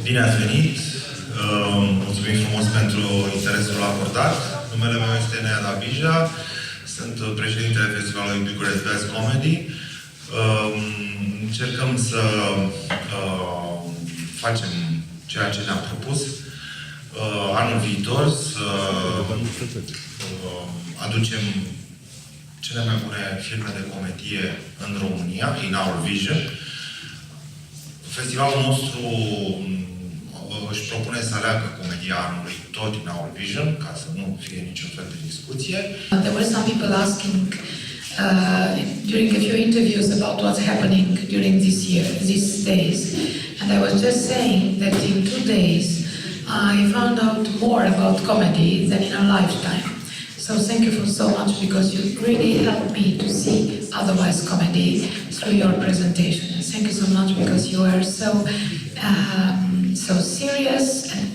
Bine ați venit! Mulțumim frumos pentru interesul acordat. Numele meu este Nero. Sunt președintele Festivalului Bucharest Best Comedy. Încercăm să facem ceea ce ne-am propus anul viitor, să aducem cele mai bune filme de comedie în România, in our vision. Festivalul nostru își propune să aleagă comedia anului tot in our vision, ca să nu fie niciun fel de discuție. There were some people asking during a few interviews about what's happening during this year, these days. And I was just saying that in 2 days I found out more about comedy than in a lifetime. So thank you so much, because you really helped me to see otherwise comedy through your presentation. And thank you so much because you are so serious and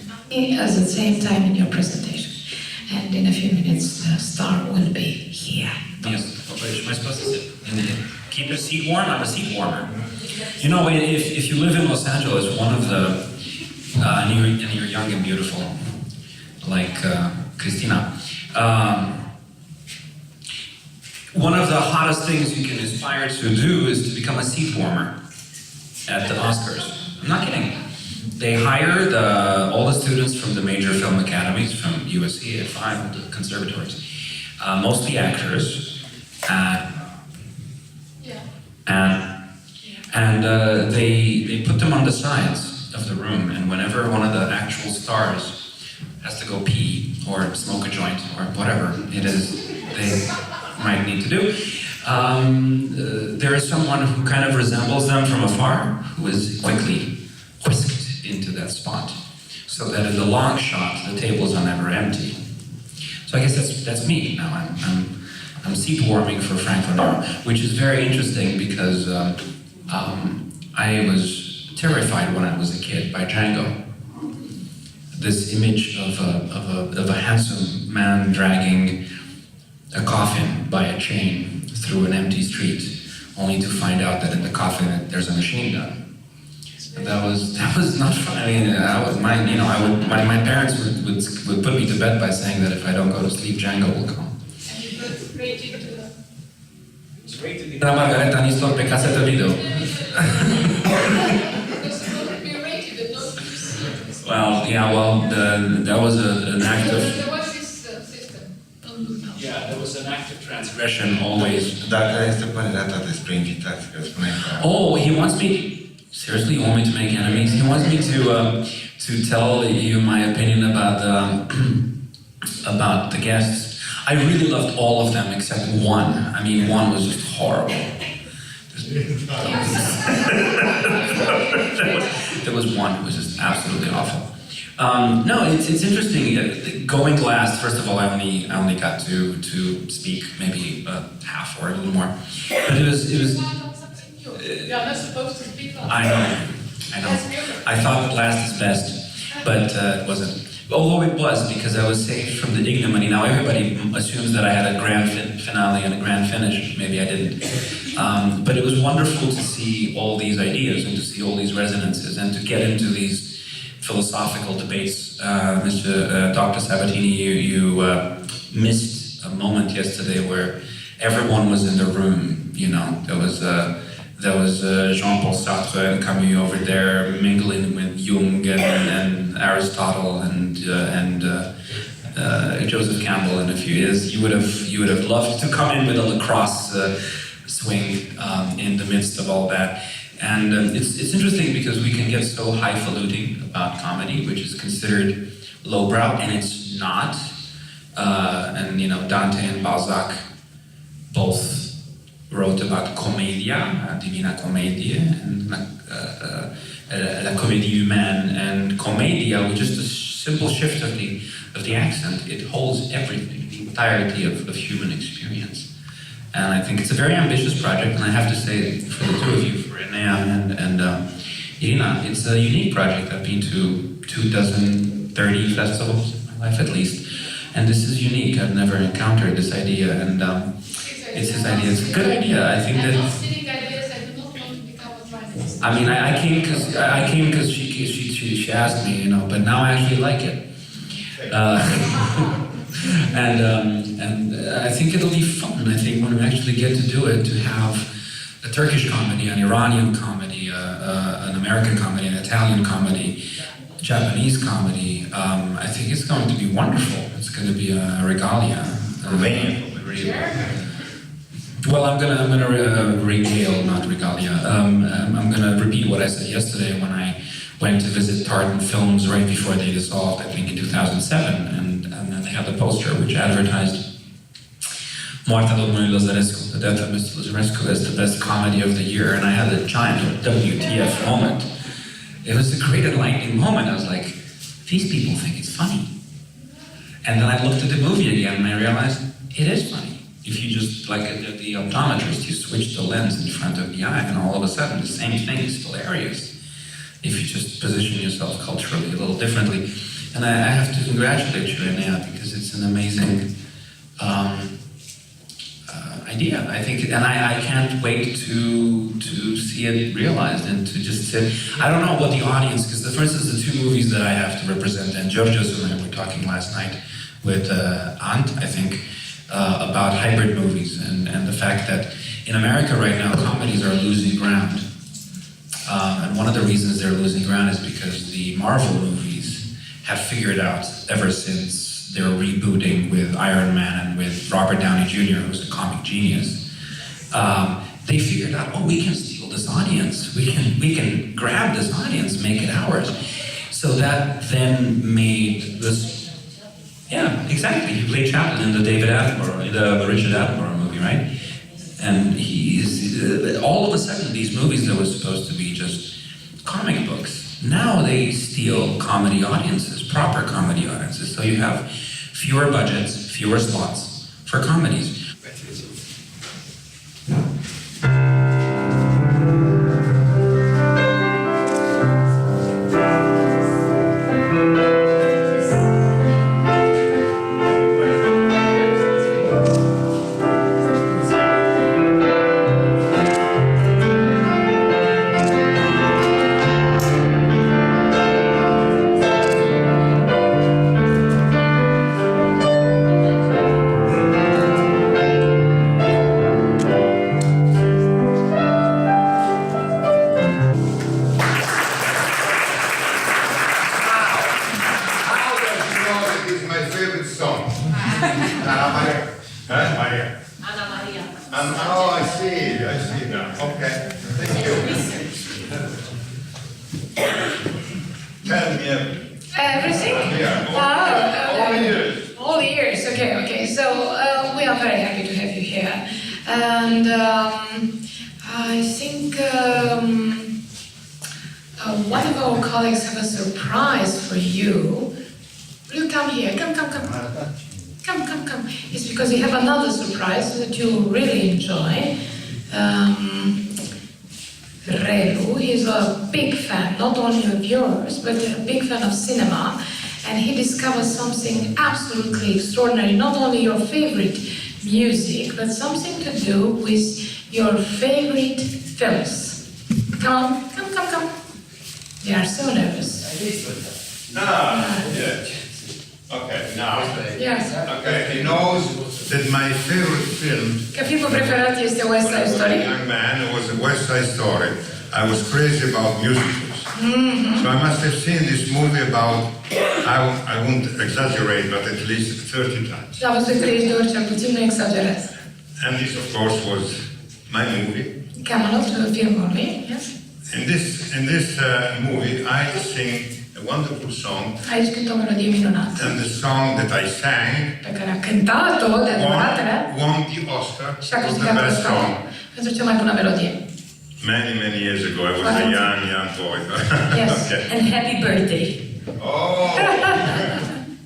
at the same time in your presentation. And in a few minutes, the star will be here. Yes, what am I supposed to say? Keep a seat warm? I'm a seat warmer. You know, if you live in Los Angeles, one of the, and you're young and beautiful, like Christina, one of the hottest things you can aspire to do is to become a seat warmer at the Oscars. I'm not kidding. They hire all the students from the major film academies, from USC, A5, the conservatories, mostly actors, and they put them on the sides of the room, and whenever one of the actual stars has to go pee or smoke a joint or whatever it is they might need to do, there is someone who kind of resembles them from afar, who is quickly whisked into that spot, so that in the long shot the tables are never empty. So I guess that's me now. I'm seat warming for Franco Nero, which is very interesting because I was terrified when I was a kid by Django. This image of a handsome man dragging a coffin by a chain through an empty street, only to find out that in the coffin there's a machine gun. And that was not fun. I mean, my parents would put me to bed by saying that if I don't go to sleep, Django will come. And it was rated to the... It's rated la Margareta Nistor pe casetă video. Well, yeah, that was an act of... There was this system. Yeah, there was an act of transgression always. Dar care este părerea ta despre invitați? Că spuneai că... Oh, he wants me... Seriously, you want me to make enemies? He wants me to tell you my opinion about the guests. I really loved all of them except one. I mean, one was just horrible. There was one who was just absolutely awful. No, it's interesting. Going last, first of all, I only got to speak maybe half or a little more, but it was. You're not supposed to speak last. I know. I thought last is best, but it wasn't. Although it was, because I was saved from the ignominy. Now everybody assumes that I had a grand finale and a grand finish. Maybe I didn't. But it was wonderful to see all these ideas and to see all these resonances and to get into these philosophical debates. Dr. Sabatini, you missed a moment yesterday where everyone was in the room. You know, there was Jean-Paul Sartre and Camus over there mingling with Jung and Aristotle and Joseph Campbell and a few years. You would have loved to come in with a lacrosse swing in the midst of all that. And it's interesting because we can get so highfalutin about comedy, which is considered lowbrow, and it's not. And you know, Dante and Balzac both wrote about commedia, Divina Commedia, and la comédie humaine, and commedia, with just a simple shift of the accent, it holds everything, the entirety of human experience. And I think it's a very ambitious project, and I have to say, for the two of you, for Enea and Irina, it's a unique project. I've been to 30 festivals in my life at least, and this is unique. I've never encountered this idea, and it's his idea. It's a good idea. I think that... I'm not stealing ideas. I do not want to become a prime minister. I mean, I came because she asked me, you know, but now I actually like it. And I think it'll be fun. I think when we actually get to do it, to have a Turkish comedy, an Iranian comedy, an American comedy, an Italian comedy, Japanese comedy, I think it's going to be wonderful. It's going to be a regalia. Romanian. Well, I'm gonna regale, not regalia. I'm gonna repeat what I said yesterday when I went to visit Tartan Films right before they dissolved, I think in 2007, and then they had the poster which advertised Moartea domnului Lăzărescu, the death of Mr. Lăzărescu, as the best comedy of the year, and I had a giant WTF moment. It was a great enlightening moment. I was like, these people think it's funny. And then I looked at the movie again and I realized it is funny. If you just, like the optometrist, you switch the lens in front of the eye and all of a sudden the same thing is hilarious. If you just position yourself culturally a little differently. And I have to congratulate you, Enea, because it's an amazing idea. I think, and I can't wait to see it realized and to just sit. I don't know what the audience, because for instance, the two movies that I have to represent, and Georgios and I were talking last night with Ant, I think, about hybrid movies and the fact that in America right now, comedies are losing ground. And one of the reasons they're losing ground is because the Marvel movies have figured out, ever since they're rebooting with Iron Man and with Robert Downey Jr., who's a comic genius, they figured out, oh, we can steal this audience. We can grab this audience, make it ours. So that then made this. Yeah, exactly. He played Chaplin in the David Attenborough, the Richard Attenborough movie, right? And all of a sudden, these movies that were supposed to be just comic books, now they steal comedy audiences, proper comedy audiences. So you have fewer budgets, fewer slots for comedies. One of our colleagues have a surprise for you. Will you come here? Come. Come. It's because we have another surprise that you really enjoy. Relu, he's a big fan, not only of yours, but a big fan of cinema. And he discovered something absolutely extraordinary, not only your favorite music, but something to do with your favorite films. Come. They are so nervous. Okay, now. Yes. Okay, he knows that my favorite film. Că filmul preferat este West Side Story. When I was a young man, it was a West Side Story. I was crazy about musicals. So I must have seen this movie about, I won't exaggerate, but at least 30 times. Și l-am văzut 30 de ori, cel puțin, nu exagerez. And this, of course, was my movie. Camelot, filmului, yes. In this movie, I sing a wonderful song. Aici cânt o melodie minunată. And the song that I sang Pe care a cântat-o de adevăratele. won the Oscar Și a for the câștigat best Oscar song. pentru cea mai bună melodie. Many years ago, I was a young boy. Yes, Okay. and happy birthday. Oh!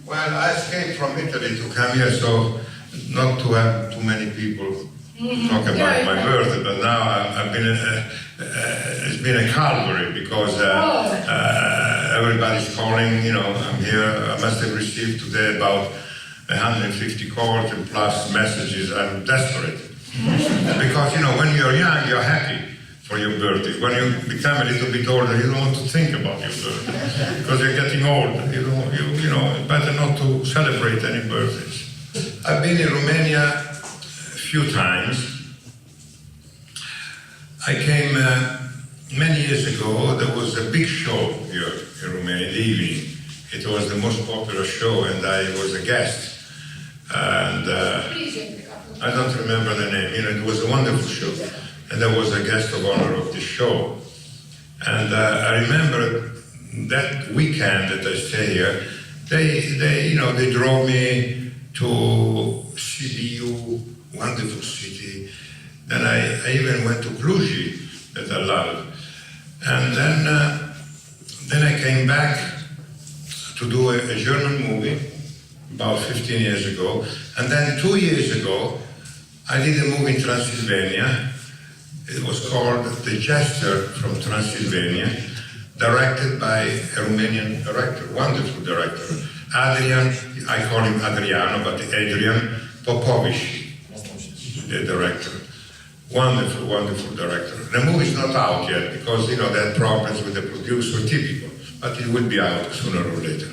Well, I escaped from Italy to come here, so not to have too many people talk about my birthday, but now I've been, it's been a calvary because everybody's calling, you know, I'm here. I must have received today about 150 calls and plus messages. I'm desperate. Because, you know, when you're young, you're happy. for your birthday. When you become a little bit older, you don't want to think about your birthday because you're getting old. You know, it's better not to celebrate any birthdays. I've been in Romania a few times. I came many years ago. There was a big show here in Romania in the evening. It was the most popular show, and I was a guest. And I don't remember the name. You know, it was a wonderful show. And I was a guest of honor of the show. And I remember that weekend that I stayed here, they drove me to Sibiu, wonderful city. Then I even went to Cluj, that I love. And then I came back to do a German movie about 15 years ago. And then 2 years ago, I did a movie in Transylvania. It was called The Jester from Transylvania, directed by a Romanian director, wonderful director, Adrian, I call him Adriano, but Adrian Popovici, the director. Wonderful, wonderful director. The movie is not out yet because, you know, they had problems with the producer, typical, but it will be out sooner or later.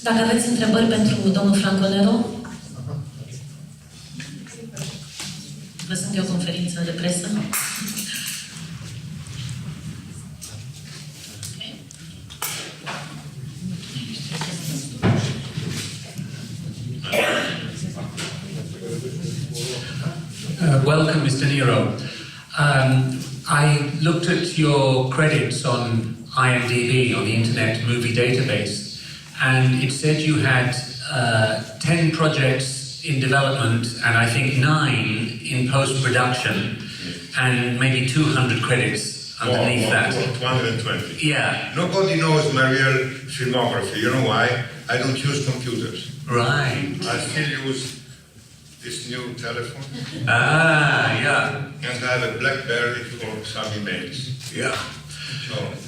Dacă aveți întrebări pentru domnul Franco Nero, vă sunt eu o conferință de presă. Welcome, Mr. Nero. I looked at your credits on IMDB, on the Internet Movie Database, and it said you had 10 projects in development and I think 9 in post-production, and maybe 200 credits underneath that. 220. Yeah. Nobody knows my real filmography. You know why? I don't use computers. Right. I still use this new telephone. Ah, yeah. And I have a BlackBerry for some emails. Yeah.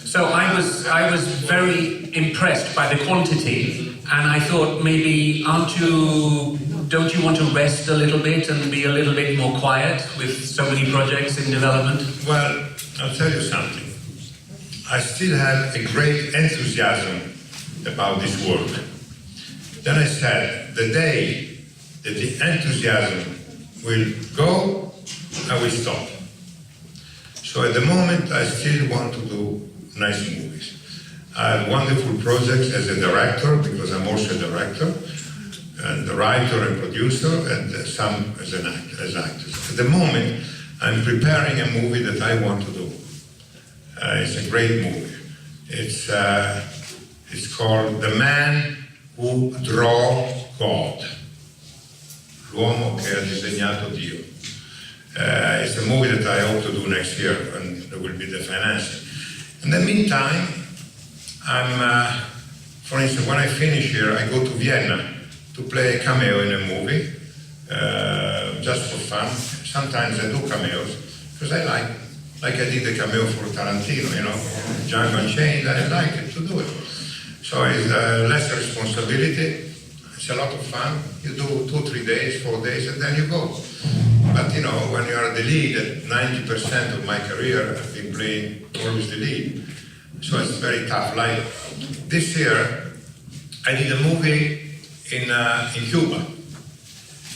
So I was very impressed by the quantity, and I thought maybe don't you want to rest a little bit and be a little bit more quiet with so many projects in development? Well, I'll tell you something. I still have a great enthusiasm about this work. Then I said, the day that the enthusiasm will go, I will stop. So at the moment, I still want to do nice movies. I have wonderful projects as a director, because I'm also a director, and a writer and producer, and some as actors. At the moment, I'm preparing a movie that I want to do. It's a great movie. It's called The Man Who Drew God. L'uomo che ha disegnato Dio. It's a movie that I hope to do next year, and there will be the financing. In the meantime, for instance, when I finish here, I go to Vienna to play a cameo in a movie, just for fun. Sometimes I do cameos, because I like I did the cameo for Tarantino, you know, Django Unchained, I like it to do it. So it's less responsibility, it's a lot of fun. You do 2, 3 days, 4 days, and then you go. But you know, when you are the lead, at 90% of my career, I've been playing always the lead. So it's very tough. Like this year, I did a movie in Cuba,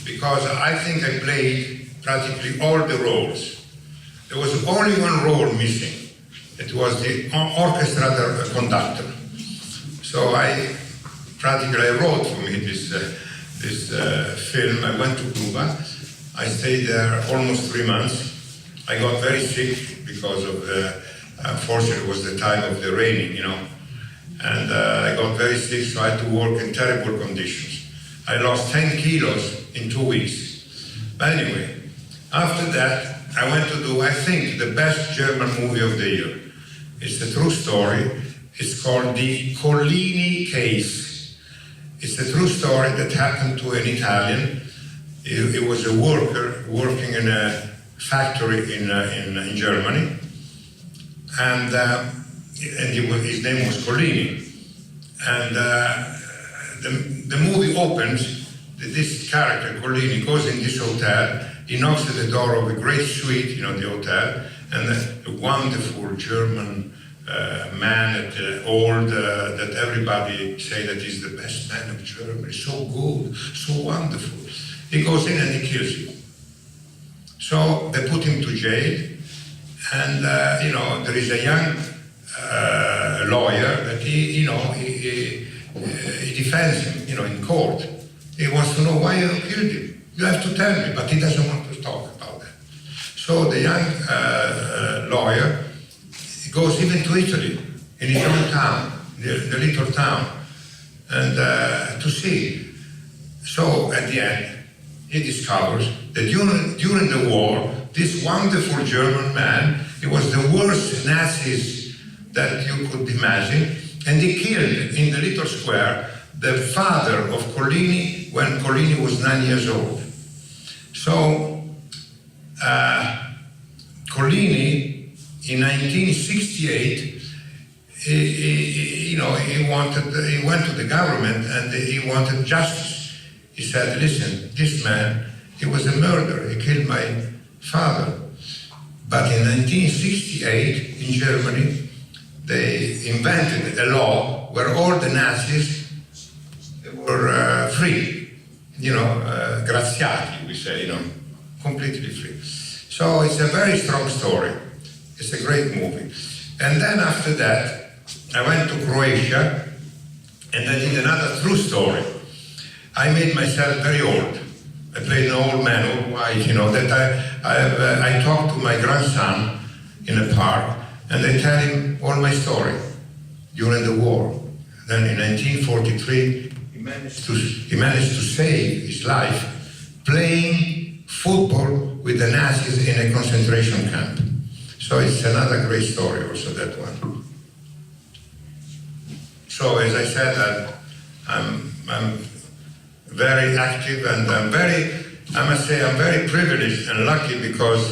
because I think I played practically all the roles. There was only one role missing. It was the orchestra conductor. So I wrote for me this film. I went to Cuba. I stayed there almost 3 months. I got very sick because of unfortunately, it was the time of the raining, you know. And I got very sick, so I had to work in terrible conditions. I lost 10 kilos in 2 weeks. But anyway, after that, I went to do, I think, the best German movie of the year. It's a true story. It's called The Collini Case. It's a true story that happened to an Italian. He was a worker working in a factory in Germany. And his name was Collini. And the movie opens, this character, Collini, goes in this hotel. he knocks at the door of a great suite, you know, the hotel, and a wonderful German man, old, that everybody say that he's the best man of Germany, so good, so wonderful. He goes in and he kills him. So they put him to jail, and you know, there is a young lawyer that he defends him, you know, in court. He wants to know why you killed him. You have to tell me, but he doesn't want to talk about that. So the young lawyer goes even to Italy, in his own town, the little town, and to see. So at the end, he discovers that during the war, this wonderful German man, he was the worst Nazis that you could imagine, and he killed in the little square the father of Collini when Collini was 9 years old. So Collini, in 1968, he went to the government and he wanted justice. He said, listen, this man, he was a murderer, he killed my father. But in 1968, in Germany, they invented a law where all the Nazis were free, you know, graziati, we say, you know, completely free. So it's a very strong story. It's a great movie. And then after that, I went to Croatia and I did another true story. I made myself very old. I played an old man, old white, you know, that I talked to my grandson in a park and I tell him all my story during the war. Then in 1943, he managed to save his life playing football with the Nazis in a concentration camp. So it's another great story also, that one. So as I said, I'm very active and I must say I'm very privileged and lucky because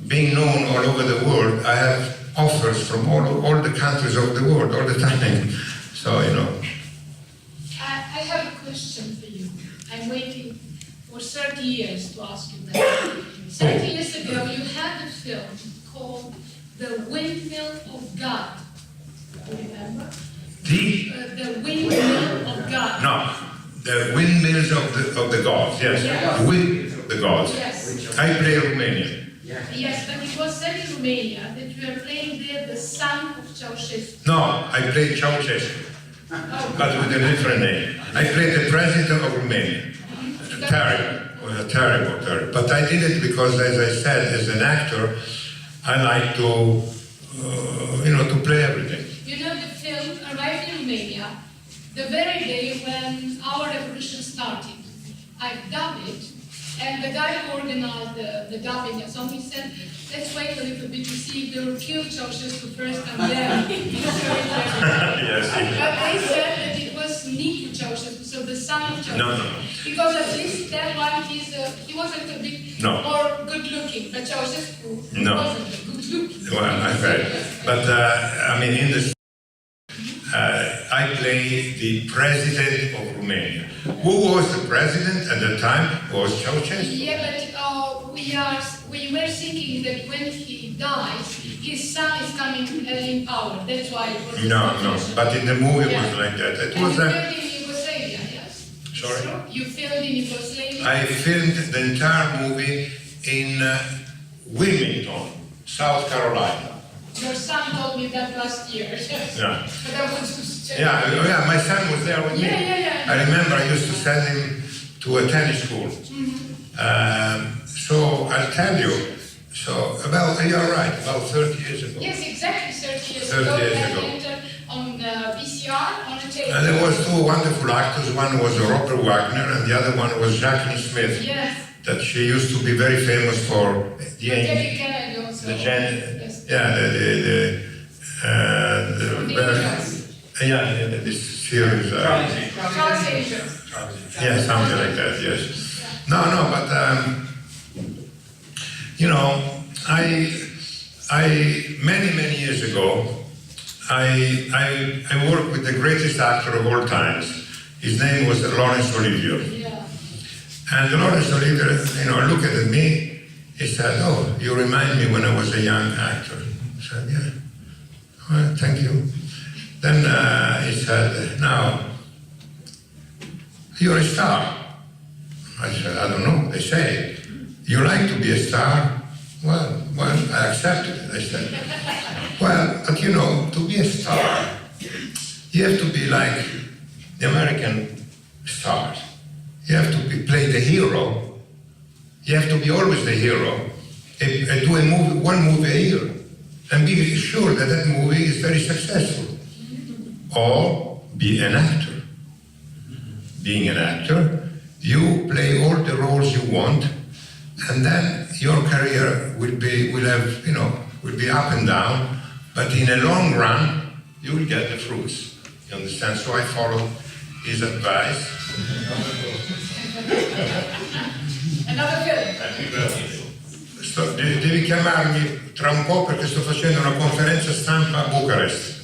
being known all over the world, I have offers from all the countries of the world all the time. So, you know. I have a question for you. I'm waiting for 30 years to ask you that. 30 years ago, you had a film called The Windmill of God. Do you remember? The Windmill of God. No, the Windmills of the Gods, yes. Yes. The Windmills of the Gods. Yes. I play Romanian. Yes, but it was said in Romania that you are playing there the son of Ceausescu. No, I played Ceausescu, but with a different name. I played the president of Romania. Terrible. But I did it because, as I said, as an actor, I like to, to play everything. You know, the film arrived in Romania the very day when our revolution started. I dubbed it, and the guy who organized the dubbing and something said, let's wait a little bit to see if they will kill Ceausescu first and then. Yes. But they said that it was Nicu Ceausescu, so the son of Ceausescu. No. Because at least that one, he wasn't a bit more good looking, but Ceausescu wasn't good looking. Well, I've heard. But, in this, I play the president of Romania. Who was the president at the time was Ceausescu. Yeah, but we were thinking that when he dies, his son is coming in power. That's why it was. No. But in the movie it was like that. It was you filmed in Yugoslavia, yes? Sorry? You filmed in Yugoslavia? I filmed the entire movie in Wilmington, South Carolina. Your son told me that last year. Yeah. But I want to check. Yeah, my son was there with me. Yeah. I remember I used to send him to a tennis school. So I'll tell you, you're right, about 30 years ago. Yes, exactly 30 years 30 ago. years I ago. entered on VCR, on a tape. And there was two wonderful actors. One was Robert Wagner and the other one was Jacqueline Smith. Yes. That she used to be very famous for David Kennedy also. this series. Charles Angel. Yeah, something like that, yes. No, but, many years ago, I worked with the greatest actor of all times. His name was Laurence Olivier. Yeah. And Dolores Oliver, looked at me. He said, "Oh, you remind me when I was a young actor." I said, "Yeah, well, thank you." Then he said, "Now, you're a star." I said, "I don't know." They say, "You like to be a star?" Well, I accepted it. I said, "Well, but to be a star, you have to be like the American stars. You have to play the hero. You have to be always the hero. And do one movie a year. And be sure that that movie is very successful. Or be an actor. Being an actor, you play all the roles you want, and then your career will be up and down, but in a long run, you will get the fruits. You understand? So I followed his advice. Devi chiamarmi tra un po' perché sto facendo una conferenza stampa a Bucarest.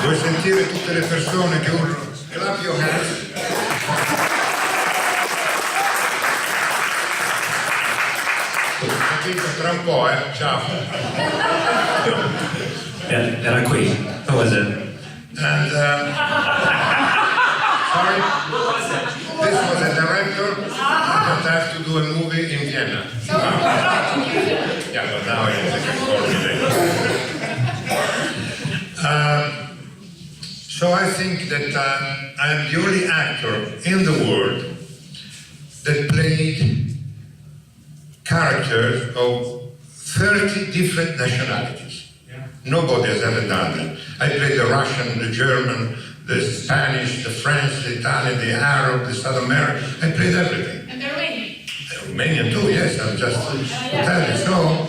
Vuoi sentire tutte le persone che urlano clap your hands? Capito? Tra un po', ciao. Era qui. Who was it? And sorry, this was a director that has to do a movie in Vienna. Yeah, but now it's extraordinary. So I think that I'm the only actor in the world that played characters of 30 different nationalities. Nobody has ever done that. I played the Russian, the German, the Spanish, the French, the Italian, the Arab, the South American. I played everything. And the Romanian. Romanian too, yes, I'm just telling you. So,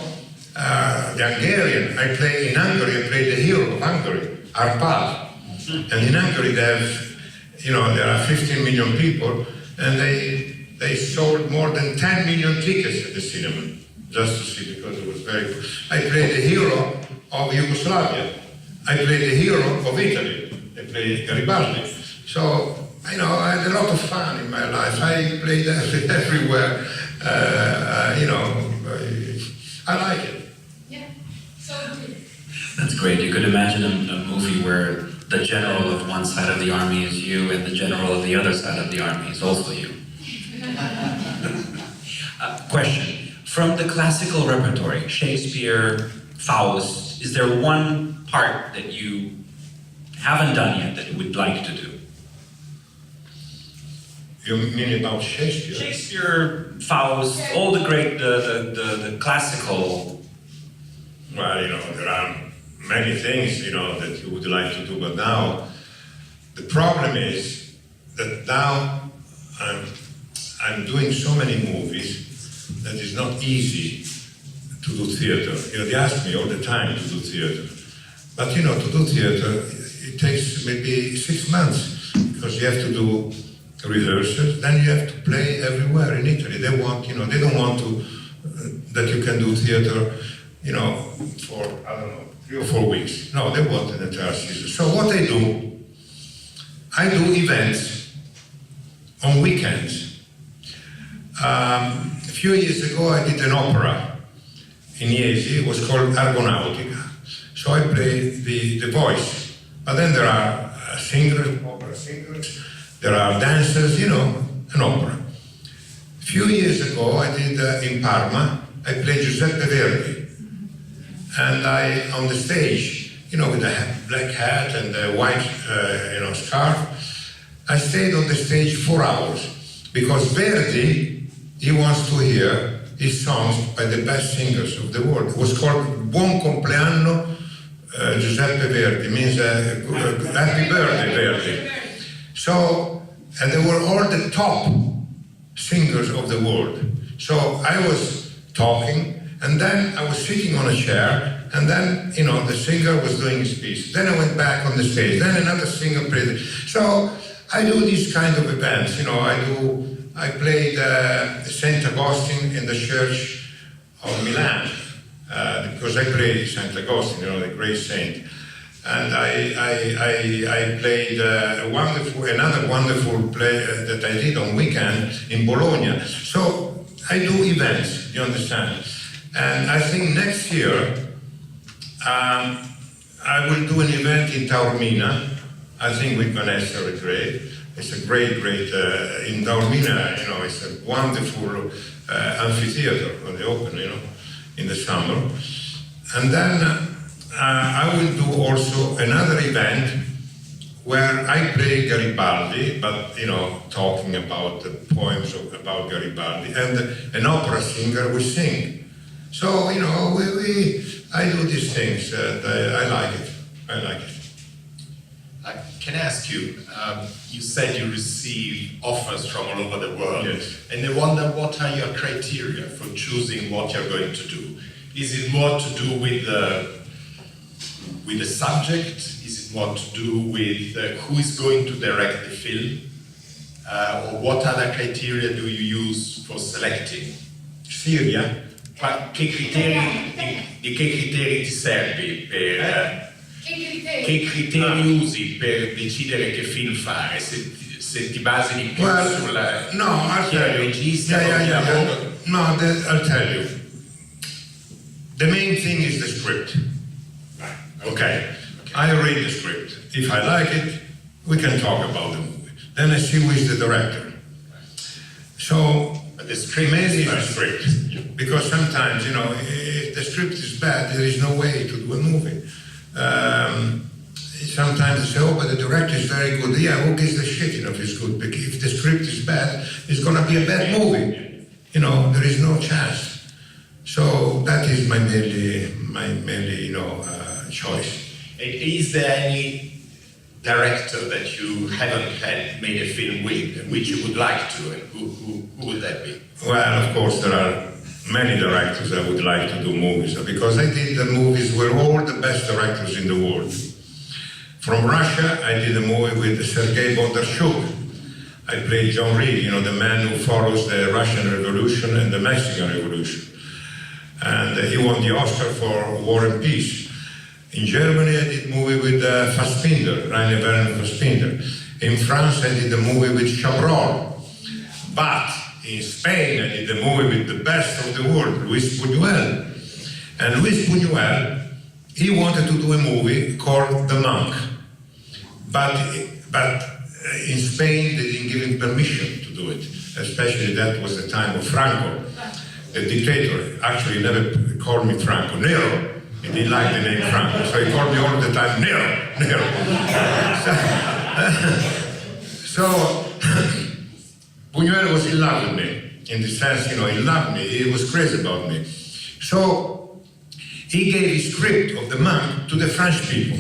the Hungarian, I play in Hungary, I play the hero of Hungary, Arpad. And in Hungary there are 15 million people, and they sold more than 10 million tickets at the cinema, just to see, because it was very good. I played the hero of Yugoslavia. I played the hero of Italy. I played Garibaldi. So, I had a lot of fun in my life. I played everywhere. I like it. Yeah. So That's great. You could imagine a movie where the general of one side of the army is you and the general of the other side of the army is also you. Question. From the classical repertory, Shakespeare, Faust, is there one part that you haven't done yet that you would like to do? You mean about Shakespeare? Shakespeare, Faust, all the great, the classical. Well, there are many things, that you would like to do, but now the problem is that now I'm doing so many movies that it's not easy to do theater. They ask me all the time to do theater. But, to do theater, it takes maybe 6 months, because you have to do rehearsals, then you have to play everywhere in Italy. They want, they don't want that you can do theater, for, I don't know, 3 or 4 weeks. No, they want an entire season. So what I do events on weekends. A few years ago, I did an opera in Iesi. It was called Argonautica. So I played the voice. But then there are singers, opera singers, there are dancers, an opera. A few years ago, I did in Parma, I played Giuseppe Verdi. And on the stage, with a black hat and a white, scarf, I stayed on the stage 4 hours, because Verdi, he wants to hear his songs by the best singers of the world. It was called Buon Compleanno Giuseppe Verdi, means happy birthday Verdi. So, and they were all the top singers of the world. So I was talking, and then I was sitting on a chair, and then, the singer was doing his piece. Then I went back on the stage, then another singer played it. So I do these kind of events, I played St. Augustine in the church of Milan, because I played St. Augustine, the great saint. And I played another wonderful play that I did on weekend in Bologna. So I do events, you understand? And I think next year I will do an event in Taormina, I think with AaRC.ro. It's a great, in Taormina, you know, it's a wonderful amphitheater when they open, you know, in the summer. And then I will do also another event where I play Garibaldi, but, you know, talking about the poems about Garibaldi, and an opera singer will sing. So, you know, I do these things, I like it, I like it. Can I ask you, you said you receive offers from all over the world, yes. And I wonder what are your criteria for choosing what you're going to do? Is it more to do with the subject? Is it more to do with who is going to direct the film? Or what other criteria do you use for selecting? Syria? Che criteri ti servi per... Che criteri usi per decidere che film fare? Se ti basi di più sulla... No, I'll tell you. Regista, No, I'll tell you. The main thing is the script. Okay. I read the script. If I like it, we can talk about the movie. Then I see who is the director. So, the script is the script. Because sometimes, you know, if the script is bad, there is no way to do a movie. Sometimes they say, oh, but the director is very good. Yeah, who gives a shit, you know, if it's good? Because if the script is bad, it's going to be a bad movie. You know, there is no chance. So that is my mainly, you know, choice. Is there any director that you haven't made a film with, and which you would like to, and who would that be? Well, of course, there are many directors I would like to do movies, because I did the movies with all the best directors in the world. From Russia, I did a movie with Sergei Bondarchuk. I played John Reed, you know, the man who follows the Russian Revolution and the Mexican Revolution. And he won the Oscar for War and Peace. In Germany, I did a movie with Fassbinder, Rainer Werner Fassbinder. In France, I did a movie with Chabrol. But in Spain, I did a movie with the best of the world, Luis Buñuel. And Luis Buñuel, he wanted to do a movie called The Monk. But in Spain, they didn't give him permission to do it. Especially that was the time of Franco, the dictator. Actually, he never called me Franco, Nero. He didn't like the name Franco, so he called me all the time Nero. So Buñuel was in love with me, in the sense, you know, he loved me, he was crazy about me. So he gave his script of The Monk to the French people.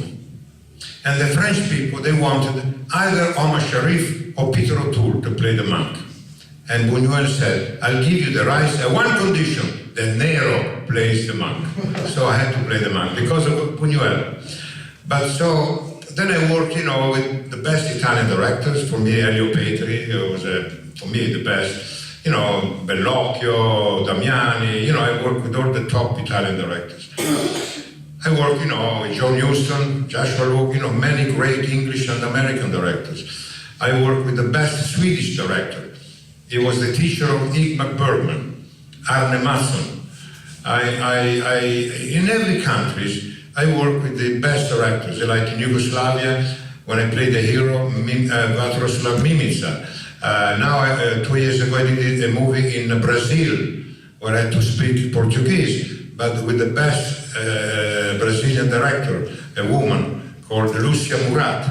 And the French people, they wanted either Omar Sharif or Peter O'Toole to play the monk. And Buñuel said, I'll give you the rights at one condition, that Nero plays the monk. So I had to play the monk because of Buñuel. But so, then I worked, you know, with the best Italian directors. For me, Elio Petri was, for me, the best. You know, Bellocchio, Damiani, you know, I worked with all the top Italian directors. I worked, you know, with John Huston, Joshua Luke, you know, many great English and American directors. I worked with the best Swedish director. He was the teacher of Ingmar Bergman, Arne Mattsson. In every country, I work with the best directors. Like in Yugoslavia, when I played the hero, Vatroslav Mimica. Now, 2 years ago, I did a movie in Brazil, where I had to speak Portuguese, but with the best Brazilian director, a woman called Lucia Murat.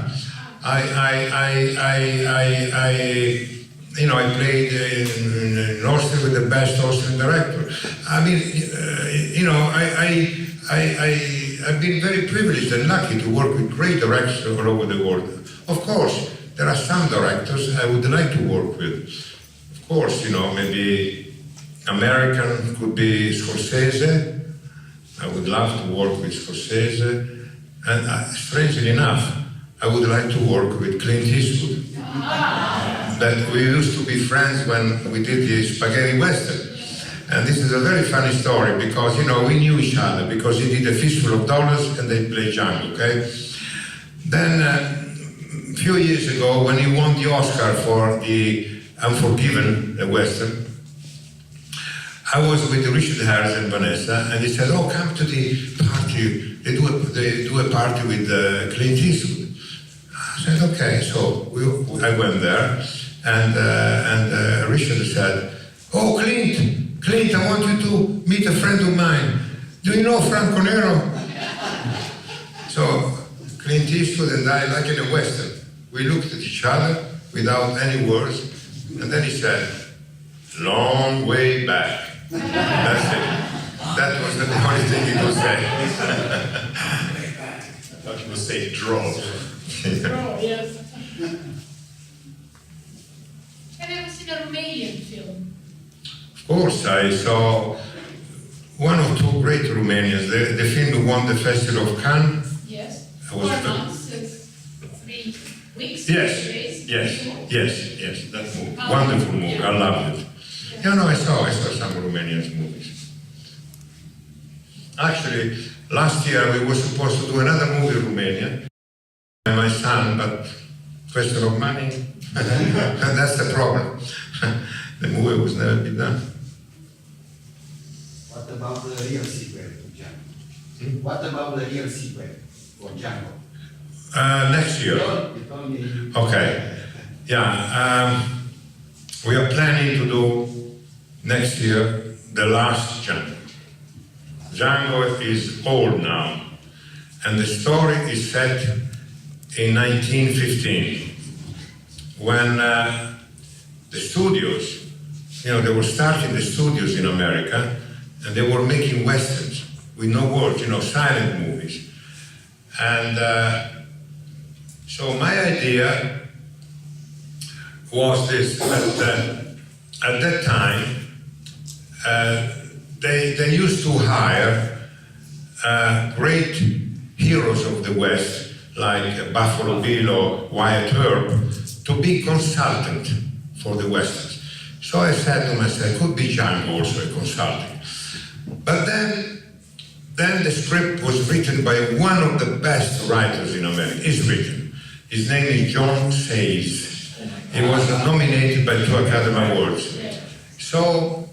You know, I played in Austria with the best Austrian director. I mean, you know, I've been very privileged and lucky to work with great directors all over the world. Of course, there are some directors I would like to work with. Of course, you know, maybe American could be Scorsese. I would love to work with Scorsese. And strangely enough, I would like to work with Clint Eastwood. That we used to be friends when we did the Spaghetti Western. And this is a very funny story because, you know, we knew each other because he did A Fistful of Dollars and they played Django, okay? Then, a few years ago, when he won the Oscar for the Unforgiven, the Western, I was with Richard Harris and Vanessa, and he said, "Oh, come to the party. They do a party with Clint Eastwood." I said, "Okay." So I went there, and Richard said, "Oh, Clint, I want you to meet a friend of mine. Do you know Franco Nero?" So Clint Eastwood and I, like in a Western, we looked at each other without any words, and then he said, "Long way back." That's it. That was the only thing he could say. I thought you would say drove. Oh, yes. Have you ever seen a Romanian film? Of course, I saw one or two great Romanians. The film who won the Festival of Cannes. Yes. I was 4 months, it's 3 weeks. Yes, 3 days. yes, that movie. Wonderful movie, I loved it. Yeah, no, I saw some Romanian movies. Actually, last year we were supposed to do another movie in Romania, and my son, but question of money, and that's the problem. The movie was never been done. What about the real sequel to Django? What about the real sequel for Django? Next year. You told me. Okay. Yeah, we are planning to do next year the last Django. Django is old now, and the story is set in 1915, when the studios, they were starting the studios in America, and they were making westerns with no words, silent movies. And so my idea was this, that at that time, they used to hire great heroes of the West, like Buffalo Bill or Wyatt Earp, to be consultant for the Westerns. So I said to myself, could be Django also a consultant. But then the script was written by one of the best writers in America. It's written. His name is John Sayles. He was nominated by 2 Academy Awards. So,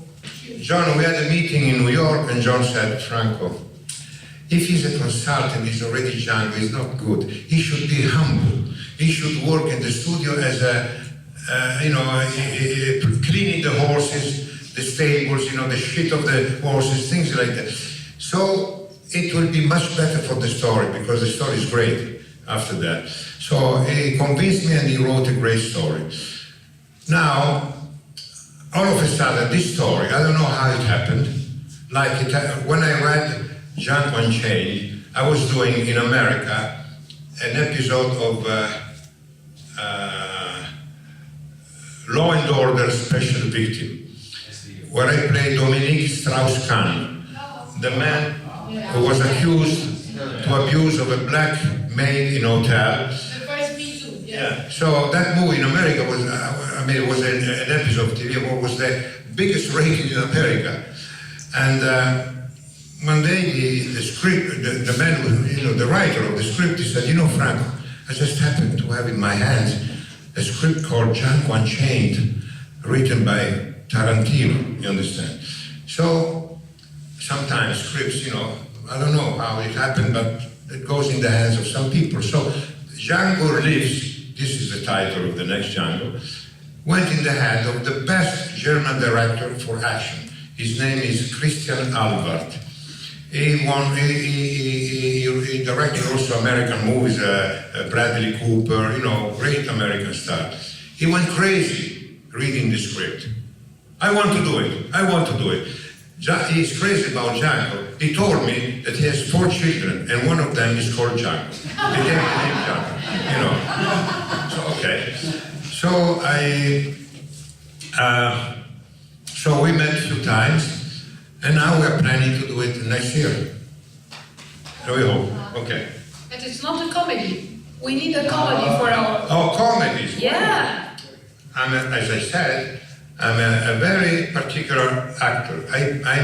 John, we had a meeting in New York, and John said, "Franco, if he's a consultant, he's already Django, he's not good. He should be humble. He should work in the studio as cleaning the horses, the stables, the shit of the horses, things like that. So it will be much better for the story, because the story is great after that." So he convinced me, and he wrote a great story. Now, all of a sudden, this story, I don't know how it happened. When I read Django Unchained, I was doing in America an episode of Law and Order Special Victim, where I played Dominique Strauss-Kahn, the man who was accused to abuse of a black maid in a hotel. The first Me Too, Yeah. So that movie in America was, it was an episode of TV, what was the biggest rating in America. And one day the script, the man, the writer of the script, he said, "Franco, I just happened to have in my hands a script called Django Unchained, written by Tarantino, you understand?" So sometimes scripts, I don't know how it happened, but it goes in the hands of some people. So Django Lives, this is the title of the next Django, went in the hand of the best German director for action. His name is Christian Albert. He directed also American movies, Bradley Cooper, great American star. He went crazy reading the script. I want to do it. He's crazy about Django. He told me that he has 4 children, and one of them is called Django. He gave the name Django, So, okay. So we met a few times, and now we are planning to do it next year. So we hope. Okay. But it's not a comedy. We need a comedy for our... Oh, comedies. Yeah. As I said, I'm a very particular actor. I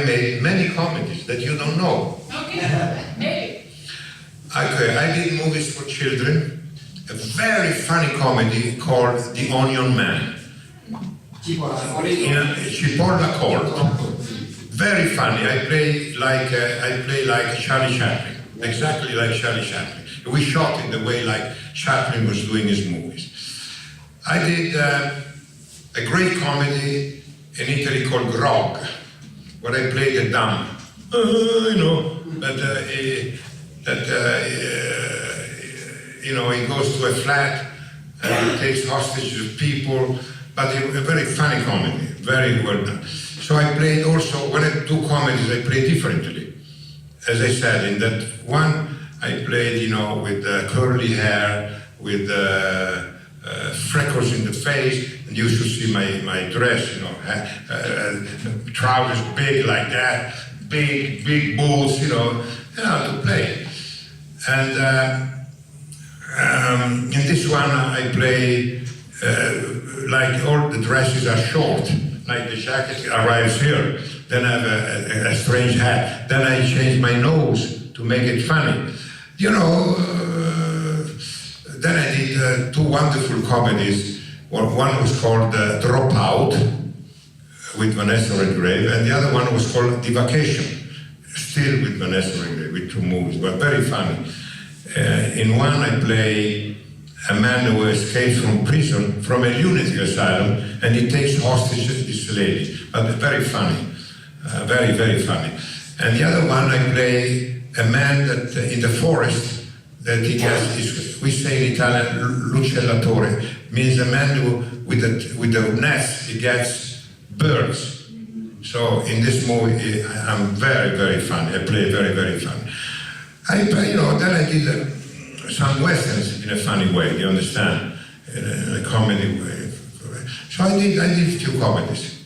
made many comedies that you don't know. Okay. Maybe. I did movies for children, a very funny comedy called The Onion Man. Cipolla Cold. Very funny. I play like Charlie Chaplin, exactly like Charlie Chaplin. We shot in the way like Chaplin was doing his movies. I did a great comedy in Italy called Grog, where I played a dumb, he goes to a flat and he takes hostage of people, but a very funny comedy, very well done. So I played also, when I do comedies, I play differently. As I said, in that one, I played, with curly hair, with freckles in the face, and you should see my dress, trousers big like that, big boots, to play. And in this one, I play like all the dresses are short, like the jacket arrives here, then I have a strange hat, then I change my nose to make it funny. Then I did two wonderful comedies. One was called Dropout with Vanessa Redgrave, and the other one was called The Vacation, still with Vanessa Redgrave, with two movies, but very funny. In one I play a man who escapes from prison, from a lunatic asylum, and he takes hostage this lady, but very funny, very, very funny. And the other one I play a man that in the forest, that he gets, we say in Italian, l'uccellatore, means a man who, with the nest, he gets birds. So in this movie, I'm very, very funny. I play very, very funny. Then I did some westerns in a funny way, you understand? In a comedy way. So I did a few comedies.